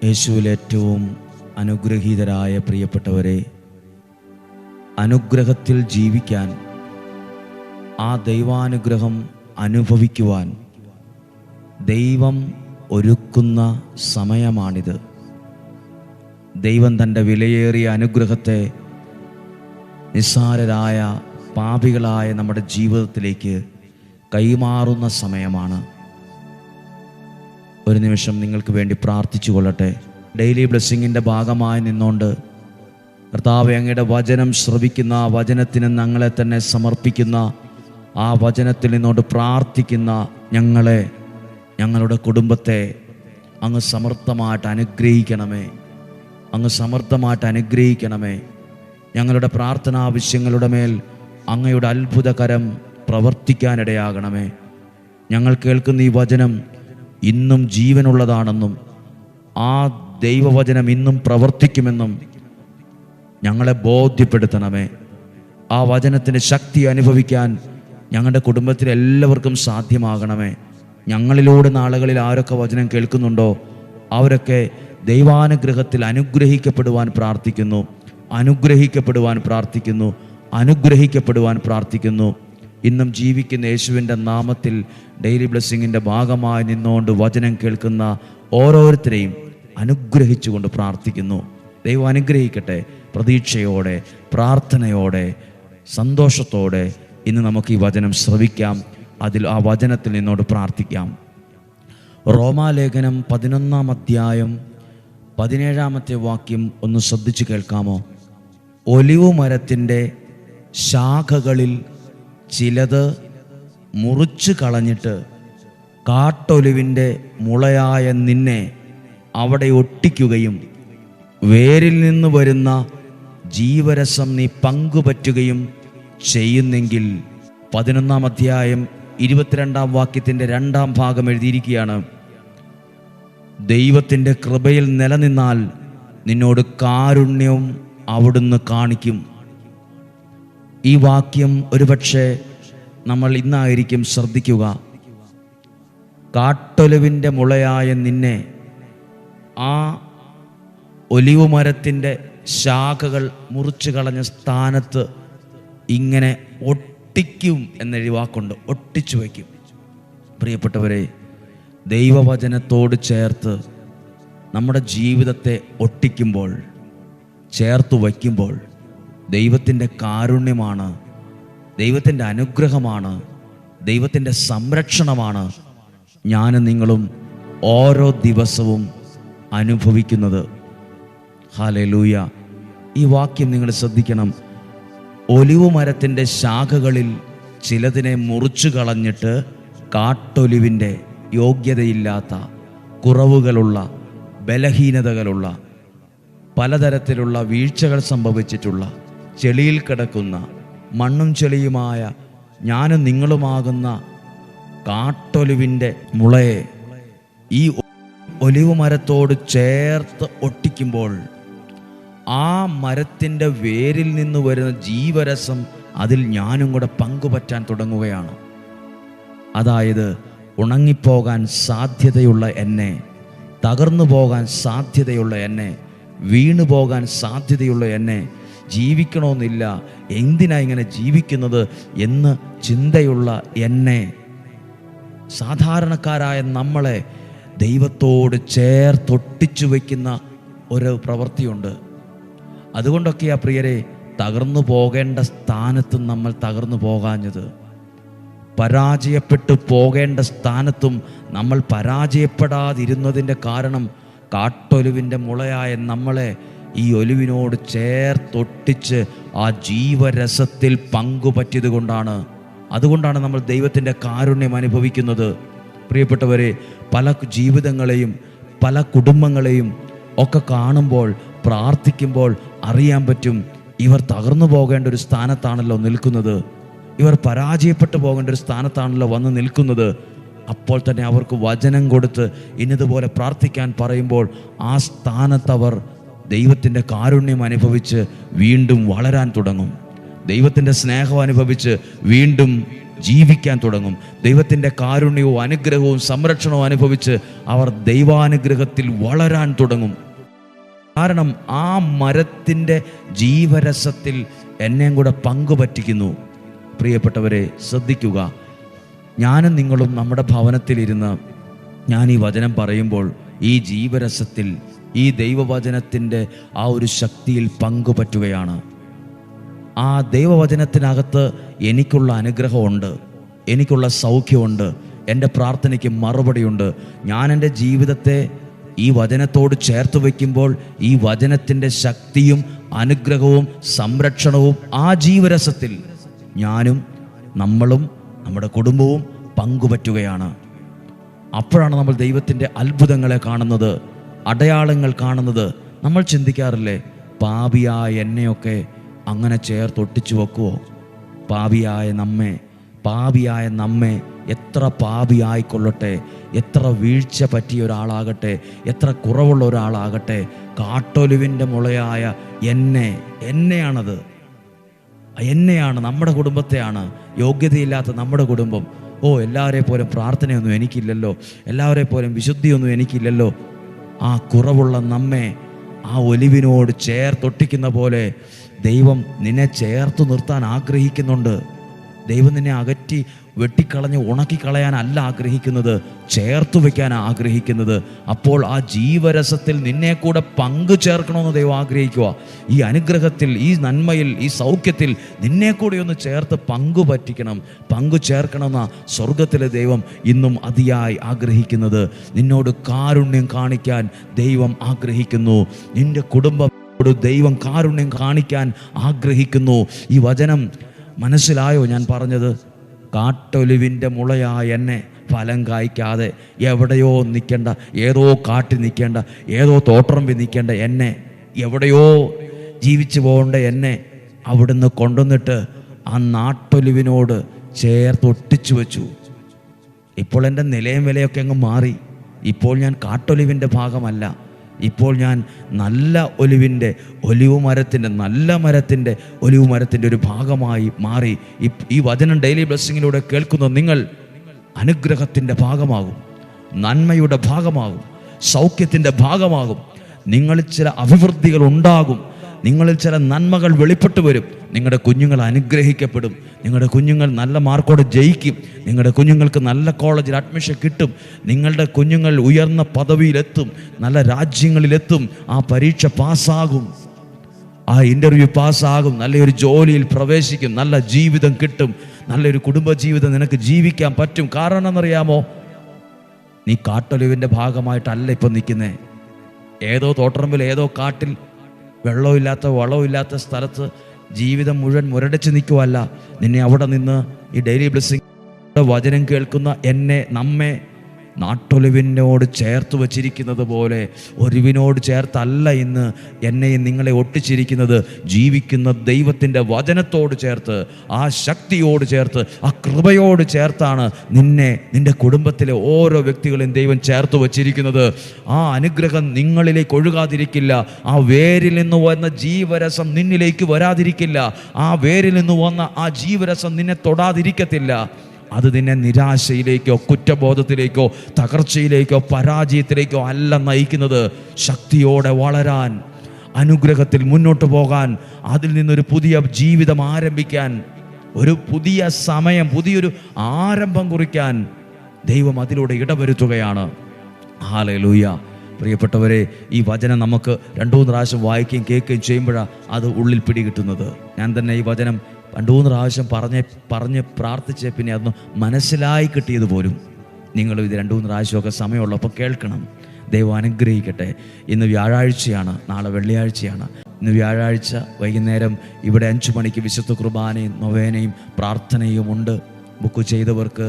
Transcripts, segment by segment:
യേശുവിൽ ഏറ്റവും അനുഗ്രഹീതരായ പ്രിയപ്പെട്ടവരെ, അനുഗ്രഹത്തിൽ ജീവിക്കാൻ, ആ ദൈവാനുഗ്രഹം അനുഭവിക്കുവാൻ ദൈവം ഒരുക്കുന്ന സമയമാണിത്. ദൈവം തൻ്റെ വിലയേറിയ അനുഗ്രഹത്തെ നിസ്സാരരായ പാപികളായ നമ്മുടെ ജീവിതത്തിലേക്ക് കൈമാറുന്ന സമയമാണ്. ഒരു നിമിഷം നിങ്ങൾക്ക് വേണ്ടി പ്രാർത്ഥിച്ചു കൊള്ളട്ടെ. ഡെയിലി ബ്ലെസ്സിങ്ങിൻ്റെ ഭാഗമായി നിന്നുകൊണ്ട് കർത്താവേ, അങ്ങയുടെ വചനം ശ്രവിക്കുന്ന, വചനത്തിന് ഞങ്ങളെ തന്നെ സമർപ്പിക്കുന്ന, ആ വചനത്തിൽ നിന്നോട് പ്രാർത്ഥിക്കുന്ന ഞങ്ങളെ, ഞങ്ങളുടെ കുടുംബത്തെ അങ്ങ് സമർത്ഥമായിട്ട് അനുഗ്രഹിക്കണമേ. അങ്ങ് സമർത്ഥമായിട്ട് അനുഗ്രഹിക്കണമേ. ഞങ്ങളുടെ പ്രാർത്ഥനാവശ്യങ്ങളുടെ മേൽ അങ്ങയുടെ അത്ഭുതകരം പ്രവർത്തിക്കാനിടയാകണമേ. ഞങ്ങൾ കേൾക്കുന്ന ഈ വചനം ഇന്നും ജീവനുള്ളതാണെന്നും ആ ദൈവവചനം ഇന്നും പ്രവർത്തിക്കുമെന്നും ഞങ്ങളെ ബോധ്യപ്പെടുത്തണമേ. ആ വചനത്തിൻ്റെ ശക്തി അനുഭവിക്കാൻ ഞങ്ങളുടെ കുടുംബത്തിലെ എല്ലാവർക്കും സാധ്യമാകണമേ. ഞങ്ങളിലൂടെ നാളുകളിൽ ആരൊക്കെ വചനം കേൾക്കുന്നുണ്ടോ അവരൊക്കെ ദൈവാനുഗ്രഹത്തിൽ അനുഗ്രഹിക്കപ്പെടുവാൻ പ്രാർത്ഥിക്കുന്നു, അനുഗ്രഹിക്കപ്പെടുവാൻ പ്രാർത്ഥിക്കുന്നു, അനുഗ്രഹിക്കപ്പെടുവാൻ പ്രാർത്ഥിക്കുന്നു. ഇന്നും ജീവിക്കുന്ന യേശുവിൻ്റെ നാമത്തിൽ ഡെയിലി ബ്ലെസ്സിങ്ങിൻ്റെ ഭാഗമായി നിന്നുകൊണ്ട് വചനം കേൾക്കുന്ന ഓരോരുത്തരെയും അനുഗ്രഹിച്ചുകൊണ്ട് പ്രാർത്ഥിക്കുന്നു. ദൈവം അനുഗ്രഹിക്കട്ടെ. പ്രതീക്ഷയോടെ, പ്രാർത്ഥനയോടെ, സന്തോഷത്തോടെ ഇന്ന് നമുക്ക് ഈ വചനം ശ്രവിക്കാം. ആ വചനത്തിൽ നിന്നോട് പ്രാർത്ഥിക്കാം. റോമാലേഖനം 11 അധ്യായം 17 വാക്യം ഒന്ന് ശ്രദ്ധിച്ചു കേൾക്കാമോ? ഒലിവ് മരത്തിൻ്റെ ശാഖകളിൽ ചിലത് മുറിച്ചു കളഞ്ഞിട്ട് കാട്ടൊലിവിൻ്റെ മുളയായ നിന്നെ അവിടെ ഒട്ടിക്കുകയും വേരിൽ നിന്ന് വരുന്ന ജീവരസം നീ പങ്കുപറ്റുകയും ചെയ്യുന്നെങ്കിൽ. 11 അധ്യായം 22 വാക്യത്തിൻ്റെ 2 ഭാഗം എഴുതിയിരിക്കുകയാണ്, ദൈവത്തിൻ്റെ കൃപയിൽ നിലനിന്നാൽ നിന്നോട് കാരുണ്യവും അവിടുന്ന് കാണിക്കും. ഈ വാക്യം ഒരുപക്ഷെ നമ്മൾ ഇന്നായിരിക്കും ശ്രദ്ധിക്കുക. കാട്ടൊലിവിൻ്റെ മുളയായ നിന്നെ ആ ഒലിവ് മരത്തിൻ്റെ ശാഖകൾ മുറിച്ചു കളഞ്ഞ സ്ഥാനത്ത് ഇങ്ങനെ ഒട്ടിക്കും എന്നൊരു വാക്കുണ്ട്, ഒട്ടിച്ചു വയ്ക്കും. പ്രിയപ്പെട്ടവരെ, ദൈവവചനത്തോട് ചേർത്ത് നമ്മുടെ ജീവിതത്തെ ഒട്ടിക്കുമ്പോൾ, ചേർത്ത് വയ്ക്കുമ്പോൾ ദൈവത്തിൻ്റെ കാരുണ്യമാണ്, ദൈവത്തിൻ്റെ അനുഗ്രഹമാണ്, ദൈവത്തിൻ്റെ സംരക്ഷണമാണ് ഞാനും നിങ്ങളും ഓരോ ദിവസവും അനുഭവിക്കുന്നത്. ഹല്ലേലൂയ. ഈ വാക്യം നിങ്ങൾ ശ്രദ്ധിക്കണം. ഒലിവ് മരത്തിൻ്റെ ശാഖകളിൽ ചിലതിനെ മുറിച്ചു കളഞ്ഞിട്ട് കാട്ടൊലിവിൻ്റെ യോഗ്യതയില്ലാത്ത, കുറവുകളുള്ള, ബലഹീനതകളുള്ള, പലതരത്തിലുള്ള വീഴ്ചകൾ സംഭവിച്ചിട്ടുള്ള, ചെളിയിൽ കിടക്കുന്ന, മണ്ണും ചെളിയുമായ ഞാനും നിങ്ങളുമാകുന്ന കാട്ടൊലിവിൻ്റെ മുളയെ ഈ ഒലിവ് മരത്തോട് ചേർത്ത് ഒട്ടിക്കുമ്പോൾ ആ മരത്തിൻ്റെ വേരിൽ നിന്ന് വരുന്ന ജീവരസം അതിൽ ഞാനും കൂടെ പങ്കുപറ്റാൻ തുടങ്ങുകയാണ്. അതായത് ഉണങ്ങിപ്പോകാൻ സാധ്യതയുള്ള എന്നെ, തകർന്നു പോകാൻ സാധ്യതയുള്ള എന്നെ, വീണു പോകാൻ സാധ്യതയുള്ള എന്നെ, ജീവിക്കണമെന്നില്ല, എന്തിനാ ഇങ്ങനെ ജീവിക്കുന്നത് എന്ന് ചിന്തയുള്ള എന്നെ, സാധാരണക്കാരായ നമ്മളെ ദൈവത്തോട് ചേർത്തൊട്ടിച്ചു വയ്ക്കുന്ന ഒരു പ്രവൃത്തിയുണ്ട്. അതുകൊണ്ടൊക്കെയാ പ്രിയരെ തകർന്നു പോകേണ്ട സ്ഥാനത്തും നമ്മൾ തകർന്നു പോകാഞ്ഞത്, പരാജയപ്പെട്ടു പോകേണ്ട സ്ഥാനത്തും നമ്മൾ പരാജയപ്പെടാതിരുന്നതിൻ്റെ കാരണം കാട്ടൊലിവിൻ്റെ മുളയായ നമ്മളെ ഈ ഒലിവിനോട് ചേർത്തൊട്ടിച്ച് ആ ജീവരസത്തിൽ പങ്കുപറ്റിയത് കൊണ്ടാണ്. അതുകൊണ്ടാണ് നമ്മൾ ദൈവത്തിൻ്റെ കാരുണ്യം അനുഭവിക്കുന്നത്. പ്രിയപ്പെട്ടവരെ, പല ജീവിതങ്ങളെയും പല കുടുംബങ്ങളെയും ഒക്കെ കാണുമ്പോൾ, പ്രാർത്ഥിക്കുമ്പോൾ അറിയാൻ പറ്റും, ഇവർ തകർന്നു പോകേണ്ട ഒരു സ്ഥാനത്താണല്ലോ നിൽക്കുന്നത്, ഇവർ പരാജയപ്പെട്ടു പോകേണ്ട ഒരു സ്ഥാനത്താണല്ലോ വന്ന് നിൽക്കുന്നത്. അപ്പോൾ തന്നെ അവർക്ക് വചനം കൊടുത്ത് ഇന്നതുപോലെ പ്രാർത്ഥിക്കാൻ പറയുമ്പോൾ ആ സ്ഥാനത്ത് അവർ ദൈവത്തിൻ്റെ കാരുണ്യം അനുഭവിച്ച് വീണ്ടും വളരാൻ തുടങ്ങും, ദൈവത്തിൻ്റെ സ്നേഹം അനുഭവിച്ച് വീണ്ടും ജീവിക്കാൻ തുടങ്ങും. ദൈവത്തിൻ്റെ കാരുണ്യവും അനുഗ്രഹവും സംരക്ഷണവും അനുഭവിച്ച് അവർ ദൈവാനുഗ്രഹത്തിൽ വളരാൻ തുടങ്ങും. കാരണം ആ മരത്തിൻ്റെ ജീവരസത്തിൽ എന്നെയും കൂടെ പങ്കുപറ്റിക്കുന്നു. പ്രിയപ്പെട്ടവരെ, ശ്രദ്ധിക്കുക. ഞാനും നിങ്ങളും നമ്മുടെ ഭവനത്തിലിരുന്ന് ഞാൻ ഈ വചനം പറയുമ്പോൾ ഈ ജീവരസത്തിൽ, ഈ ദൈവവചനത്തിൻ്റെ ആ ഒരു ശക്തിയിൽ പങ്കുപറ്റുകയാണ്. ആ ദൈവവചനത്തിനകത്ത് എനിക്കുള്ള അനുഗ്രഹമുണ്ട്, എനിക്കുള്ള സൗഖ്യമുണ്ട്, എൻ്റെ പ്രാർത്ഥനയ്ക്ക് മറുപടിയുണ്ട്. ഞാൻ എൻ്റെ ജീവിതത്തെ ഈ വചനത്തോട് ചേർത്ത് വയ്ക്കുമ്പോൾ ഈ വചനത്തിൻ്റെ ശക്തിയും അനുഗ്രഹവും സംരക്ഷണവും ആ ജീവരസത്തിൽ ഞാനും നമ്മളും നമ്മുടെ കുടുംബവും പങ്കുപറ്റുകയാണ്. അപ്പോഴാണ് നമ്മൾ ദൈവത്തിൻ്റെ അത്ഭുതങ്ങളെ കാണുന്നത്, അടയാളങ്ങൾ കാണുന്നത്. നമ്മൾ ചിന്തിക്കാറില്ലേ, പാപിയായ എന്നെയൊക്കെ അങ്ങനെ ചേർത്തൊട്ടിച്ചു വെക്കുവോ? പാപിയായ നമ്മെ എത്ര പാപിയായിക്കൊള്ളട്ടെ, എത്ര വീഴ്ച പറ്റിയ ഒരാളാകട്ടെ, എത്ര കുറവുള്ള ഒരാളാകട്ടെ, കാട്ടൊലിവിൻ്റെ മുളയായ എന്നെയാണത്. എന്നെയാണ്, നമ്മുടെ കുടുംബത്തെയാണ്. യോഗ്യതയില്ലാത്ത നമ്മുടെ കുടുംബം. എല്ലാവരെ പോലും പ്രാർത്ഥനയൊന്നും എനിക്കില്ലല്ലോ, എല്ലാവരെ പോലും വിശുദ്ധിയൊന്നും എനിക്കില്ലല്ലോ. ആ കുറവുള്ള നമ്മെ ആ ഒലിവിനോട് ചേർത്തൊട്ടിക്കുന്ന പോലെ ദൈവം നിന്നെ ചേർത്ത് നിർത്താൻ ആഗ്രഹിക്കുന്നുണ്ട്. ദൈവം നിന്നെ അകറ്റി വെട്ടിക്കളഞ്ഞ് ഉണക്കിക്കളയാനല്ല ആഗ്രഹിക്കുന്നത്, ചേർത്ത് വയ്ക്കാനാണ് ആഗ്രഹിക്കുന്നത്. അപ്പോൾ ആ ജീവരസത്തിൽ നിന്നെ കൂടെ പങ്കു ചേർക്കണമെന്ന് ദൈവം ആഗ്രഹിക്കുക. ഈ അനുഗ്രഹത്തിൽ, ഈ നന്മയിൽ, ഈ സൗഖ്യത്തിൽ നിന്നെ കൂടെ ഒന്ന് ചേർത്ത് പങ്കു ചേർക്കണമെന്ന സ്വർഗത്തിലെ ദൈവം ഇന്നും അതിയായി ആഗ്രഹിക്കുന്നത്. നിന്നോട് കാരുണ്യം കാണിക്കാൻ ദൈവം ആഗ്രഹിക്കുന്നു. നിന്റെ കുടുംബത്തോട് ദൈവം കാരുണ്യം കാണിക്കാൻ ആഗ്രഹിക്കുന്നു. ഈ വചനം മനസ്സിലായോ ഞാൻ പറഞ്ഞത്? കാട്ടൊലിവിൻ്റെ മുളയായ എന്നെ ഫലം കായ്ക്കാതെ എവിടെയോ നിൽക്കേണ്ട, ഏതോ കാട്ടിൽ നിൽക്കേണ്ട, ഏതോ തോട്ടറമ്പിൽ നിൽക്കേണ്ട എന്നെ, എവിടെയോ ജീവിച്ചു പോകേണ്ട എന്നെ അവിടുന്ന് കൊണ്ടുവന്നിട്ട് ആ നാട്ടൊലിവിനോട് ചേർത്തൊട്ടിച്ചു വെച്ചു. ഇപ്പോൾ എൻ്റെ നിലയും വിലയൊക്കെ അങ്ങ് മാറി. ഇപ്പോൾ ഞാൻ കാട്ടൊലിവിൻ്റെ ഭാഗമല്ല. ഇപ്പോൾ ഞാൻ നല്ല ഒലിവ് മരത്തിൻ്റെ ഒരു ഭാഗമായി മാറി. ഈ വചനം ഡെയിലി ബ്ലെസ്സിങ്ങിലൂടെ കേൾക്കുന്ന നിങ്ങൾ അനുഗ്രഹത്തിൻ്റെ ഭാഗമാകും, നന്മയുടെ ഭാഗമാകും, സൗഖ്യത്തിൻ്റെ ഭാഗമാകും. നിങ്ങളിൽ ചില അഭിവൃദ്ധികൾ ഉണ്ടാകും, നിങ്ങളിൽ ചില നന്മകൾ വെളിപ്പെട്ടു വരും. നിങ്ങളുടെ കുഞ്ഞുങ്ങൾ അനുഗ്രഹിക്കപ്പെടും, നിങ്ങളുടെ കുഞ്ഞുങ്ങൾ നല്ല മാർക്കോടെ ജയിക്കും, നിങ്ങളുടെ കുഞ്ഞുങ്ങൾക്ക് നല്ല കോളേജിൽ അഡ്മിഷൻ കിട്ടും, നിങ്ങളുടെ കുഞ്ഞുങ്ങൾ ഉയർന്ന പദവിയിലെത്തും, നല്ല രാജ്യങ്ങളിലെത്തും, ആ പരീക്ഷ പാസ്സാകും, ആ ഇൻ്റർവ്യൂ പാസ്സാകും, നല്ലൊരു ജോലിയിൽ പ്രവേശിക്കും, നല്ല ജീവിതം കിട്ടും, നല്ലൊരു കുടുംബജീവിതം നിനക്ക് ജീവിക്കാൻ പറ്റും. കാരണം എന്നറിയാമോ? നീ കാട്ടൊലിവിൻ്റെ ഭാഗമായിട്ടല്ല ഇപ്പം നിൽക്കുന്നേ. ഏതോ തോട്ടറമ്പിൽ, ഏതോ കാട്ടിൽ, വെള്ളമില്ലാത്ത വളമില്ലാത്ത സ്ഥലത്ത് ജീവിതം മുഴുവൻ മുരടിച്ച് നിൽക്കുവല്ല. നിന്നെ അവിടെ നിന്ന് ഈ ഡെയിലി ബ്ലെസ്സിംഗ് വചനം കേൾക്കുന്ന നമ്മെ നാട്ടൊലിവിനോട് ചേർത്ത് വച്ചിരിക്കുന്നത് പോലെ ഒലിവിനോട് ചേർത്തല്ല ഇന്ന് എന്നെയും നിങ്ങളെ ഒട്ടിച്ചിരിക്കുന്നത്. ജീവിക്കുന്ന ദൈവത്തിൻ്റെ വചനത്തോട് ചേർത്ത്, ആ ശക്തിയോട് ചേർത്ത്, ആ കൃപയോട് ചേർത്താണ് നിന്റെ കുടുംബത്തിലെ ഓരോ വ്യക്തികളെയും ദൈവം ചേർത്ത് വച്ചിരിക്കുന്നത്. ആ അനുഗ്രഹം നിങ്ങളിലേക്ക് ഒഴുകാതിരിക്കില്ല. ആ വേരിൽ നിന്ന് വന്ന ജീവരസം നിന്നിലേക്ക് വരാതിരിക്കില്ല. ആ വേരിൽ നിന്ന് വന്ന ആ ജീവരസം നിന്നെ തൊടാതിരിക്കത്തില്ല. അത് നിന്നെ നിരാശയിലേക്കോ, കുറ്റബോധത്തിലേക്കോ, തകർച്ചയിലേക്കോ, പരാജയത്തിലേക്കോ അല്ല നയിക്കുന്നത്. ശക്തിയോടെ വളരാൻ, അനുഗ്രഹത്തിൽ മുന്നോട്ട് പോകാൻ, അതിൽ നിന്നൊരു പുതിയ ജീവിതം ആരംഭിക്കാൻ, ഒരു പുതിയ സമയം, പുതിയൊരു ആരംഭം കുറിക്കാൻ ദൈവം അതിലൂടെ ഇടവരുത്തുകയാണ്. ഹല്ലേലൂയ. പ്രിയപ്പെട്ടവരെ, ഈ വചനം നമുക്ക് 2-3 പ്രാവശ്യം വായിക്കുകയും കേൾക്കുകയും ചെയ്യുമ്പോഴാണ് അത് ഉള്ളിൽ പിടികിട്ടുന്നത്. ഞാൻ തന്നെ ഈ വചനം 2-3 പ്രാവശ്യം പറഞ്ഞ് പ്രാർത്ഥിച്ച് പിന്നെ അതൊന്ന് മനസ്സിലായി കിട്ടിയത് പോലും. നിങ്ങളും ഇത് 2-3 പ്രാവശ്യമൊക്കെ സമയമുള്ളപ്പോൾ കേൾക്കണം. ദൈവം അനുഗ്രഹിക്കട്ടെ. ഇന്ന് വ്യാഴാഴ്ചയാണ്, നാളെ വെള്ളിയാഴ്ചയാണ്. ഇന്ന് വ്യാഴാഴ്ച വൈകുന്നേരം ഇവിടെ 5 മണിക്ക് വിശുദ്ധ കുർബാനയും നൊവേനയും പ്രാർത്ഥനയും ഉണ്ട്. ബുക്ക് ചെയ്തവർക്ക്,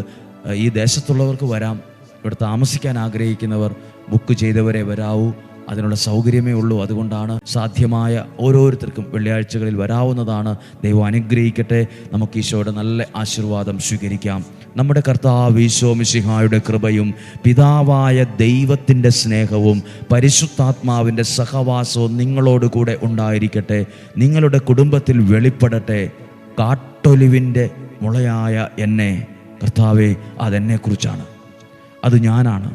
ഈ ദേശത്തുള്ളവർക്ക് വരാം. ഇവിടെ താമസിക്കാൻ ആഗ്രഹിക്കുന്നവർ ബുക്ക് ചെയ്തവരെ വരാവൂ. അതിനുള്ള സൗകര്യമേ ഉള്ളൂ. അതുകൊണ്ടാണ് സാധ്യമായ ഓരോരുത്തർക്കും വെള്ളിയാഴ്ചകളിൽ വരാവുന്നതാണ്. ദൈവം അനുഗ്രഹിക്കട്ടെ. നമുക്ക് ഈശോയുടെ നല്ല ആശീർവാദം സ്വീകരിക്കാം. നമ്മുടെ കർത്താവ് ഈശോ മിശിഹായുടെ കൃപയും പിതാവായ ദൈവത്തിൻ്റെ സ്നേഹവും പരിശുദ്ധാത്മാവിൻ്റെ സഹവാസവും നിങ്ങളോട് കൂടെ ഉണ്ടായിരിക്കട്ടെ. നിങ്ങളുടെ കുടുംബത്തിൽ വെളിപ്പെടട്ടെ. കാട്ടൊലിവിൻ്റെ മുളയായ എന്നെ. കർത്താവേ, അതെന്നെക്കുറിച്ചാണ്. അത് ഞാനാണ്.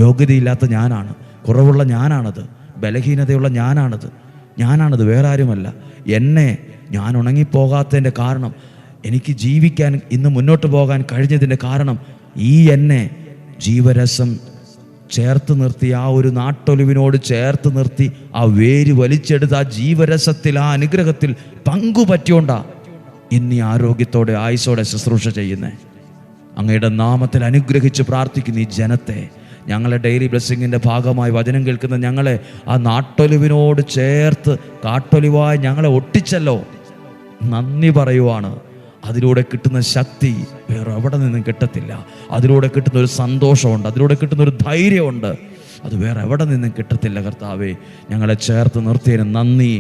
യോഗ്യതയില്ലാത്ത ഞാനാണ്. കുറവുള്ള ഞാനാണത്. ബലഹീനതയുള്ള ഞാനാണത്. വേറെ ആരുമല്ല. ഞാൻ ഉണങ്ങിപ്പോകാത്തതിൻ്റെ കാരണം, എനിക്ക് ജീവിക്കാൻ, ഇന്ന് മുന്നോട്ട് പോകാൻ കഴിഞ്ഞതിൻ്റെ കാരണം, ഈ എന്നെ ജീവരസം ചേർത്ത് നിർത്തി, ആ ഒരു നാട്ടൊലിവിനോട് ചേർത്ത് നിർത്തി, ആ വേര് വലിച്ചെടുത്ത് ആ ജീവരസത്തിൽ, ആ അനുഗ്രഹത്തിൽ പങ്കുപറ്റിയോണ്ടാ ഇന്ന് ഈ ആരോഗ്യത്തോടെ ആയുസ്സോടെ ശുശ്രൂഷ ചെയ്യുന്നേ. അങ്ങയുടെ നാമത്തിൽ അനുഗ്രഹിച്ച് പ്രാർത്ഥിക്കുന്ന ഈ ജനത്തെ, ഞങ്ങളെ ഡെയിലി ബ്ലെസ്സിങ്ങിൻ്റെ ഭാഗമായി വചനം കേൾക്കുന്ന ഞങ്ങളെ ആ നാട്ടൊലിവിനോട് ചേർത്ത് കാട്ടൊലിവായി ഞങ്ങളെ ഒട്ടിച്ചല്ലോ, നന്ദി പറയുവാണ്. അതിലൂടെ കിട്ടുന്ന ശക്തി വേറെ എവിടെ നിന്നും കിട്ടത്തില്ല. അതിലൂടെ കിട്ടുന്ന ഒരു സന്തോഷമുണ്ട്, അതിലൂടെ കിട്ടുന്ന ഒരു ധൈര്യമുണ്ട്, അത് വേറെ എവിടെ നിന്നും കിട്ടത്തില്ല. കർത്താവേ, ഞങ്ങളെ ചേർത്ത് നിർത്തിയതിന് നന്ദി.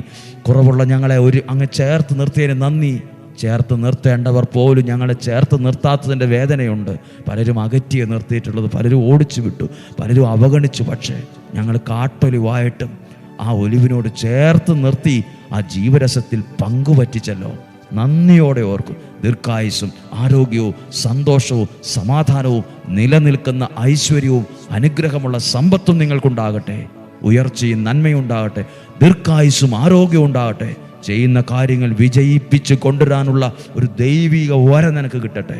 കുറവുള്ള ഞങ്ങളെ അങ്ങ് ചേർത്ത് നിർത്തിയതിന് നന്ദി. ചേർത്ത് നിർത്തേണ്ടവർ പോലും ഞങ്ങളെ ചേർത്ത് നിർത്താത്തതിൻ്റെ വേദനയുണ്ട്. പലരും അകറ്റിയെ നിർത്തിയിട്ടുള്ളത്, പലരും ഓടിച്ചു വിട്ടു, പലരും അവഗണിച്ചു. പക്ഷേ ഞങ്ങൾ കാട്ടൊലിവായിട്ടും ആ ഒലിവിനോട് ചേർത്ത് നിർത്തി ആ ജീവരസത്തിൽ പങ്കുപറ്റിച്ചല്ലോ. നന്ദിയോടെ ഓർക്കും. ദീർഘായുസ്സും ആരോഗ്യവും സന്തോഷവും സമാധാനവും നിലനിൽക്കുന്ന ഐശ്വര്യവും അനുഗ്രഹമുള്ള സമ്പത്തും നിങ്ങൾക്കുണ്ടാകട്ടെ. ഉയർച്ചയും നന്മയും ഉണ്ടാകട്ടെ. ദീർഘായുസ്സും ആരോഗ്യവും ഉണ്ടാകട്ടെ. ചെയ്യുന്ന കാര്യങ്ങൾ വിജയിപ്പിച്ച് കൊണ്ടുവരാനുള്ള ഒരു ദൈവിക വരം നിനക്ക് കിട്ടട്ടെ.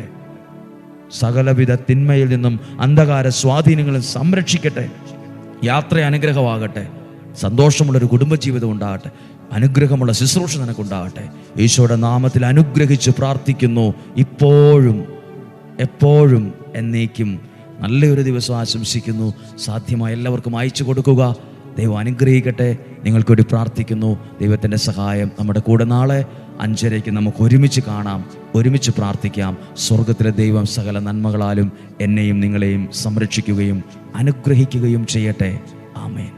സകലവിധ തിന്മയിൽ നിന്നും അന്ധകാര സ്വാധീനങ്ങളും സംരക്ഷിക്കട്ടെ. യാത്ര അനുഗ്രഹമാകട്ടെ. സന്തോഷമുള്ളൊരു കുടുംബജീവിതം ഉണ്ടാകട്ടെ. അനുഗ്രഹമുള്ള ശുശ്രൂഷ നിനക്കുണ്ടാകട്ടെ. ഈശോയുടെ നാമത്തിൽ അനുഗ്രഹിച്ച് പ്രാർത്ഥിക്കുന്നു. ഇപ്പോഴും എപ്പോഴും എന്നേക്കും നല്ലൊരു ദിവസം ആശംസിക്കുന്നു. സാധ്യമായ എല്ലാവർക്കും അയച്ചു കൊടുക്കുക. ദൈവം അനുഗ്രഹിക്കട്ടെ. നിങ്ങൾക്കൊരു പ്രാർത്ഥിക്കുന്നു. ദൈവത്തിൻ്റെ സഹായം നമ്മുടെ കൂടെ. നാളെ 5:30 നമുക്ക് ഒരുമിച്ച് കാണാം, ഒരുമിച്ച് പ്രാർത്ഥിക്കാം. സ്വർഗത്തിലെ ദൈവം സകല നന്മകളാലും എന്നെയും നിങ്ങളെയും സംരക്ഷിക്കുകയും അനുഗ്രഹിക്കുകയും ചെയ്യട്ടെ. ആമേൻ.